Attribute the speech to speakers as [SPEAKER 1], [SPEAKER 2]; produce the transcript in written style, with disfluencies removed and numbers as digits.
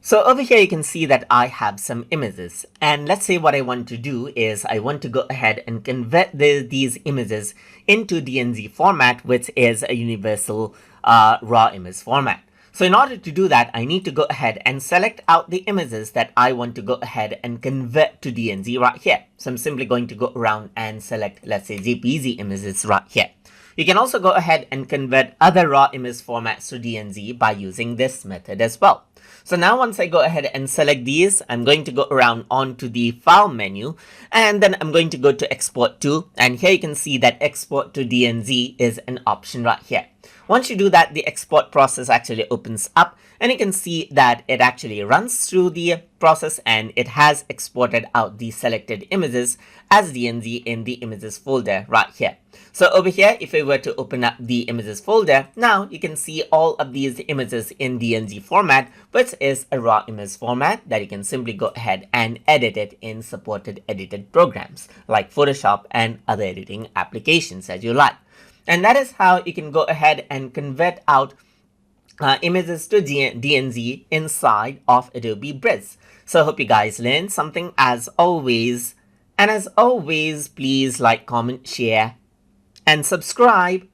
[SPEAKER 1] So over here you can see that I have some images, and let's say what I want to do is I want to go ahead and convert these images into DNG format, which is a universal raw image format. So in order to do that, I need to go ahead and select out the images that I want to go ahead and convert to DNG right here. So I'm simply going to go around and select, let's say, JPG images right here. You can also go ahead and convert other raw image formats to DNG by using this method as well. So now once I go ahead and select these, I'm going to go around onto the file menu, and then I'm going to go to export to, and here you can see that export to DNG is an option right here. Once you do that, the export process actually opens up, and you can see that it actually runs through the process and it has exported out the selected images as DNG in the images folder right here. So over here, if I were to open up the images folder, now you can see all of these images in DNG format, which is a raw image format that you can simply go ahead and edit it in supported edited programs like Photoshop and other editing applications as you like. And that is how you can go ahead and convert out images to DNG inside of Adobe Bridge. So I hope you guys learned something as always. And as always, please like, comment, share, and subscribe.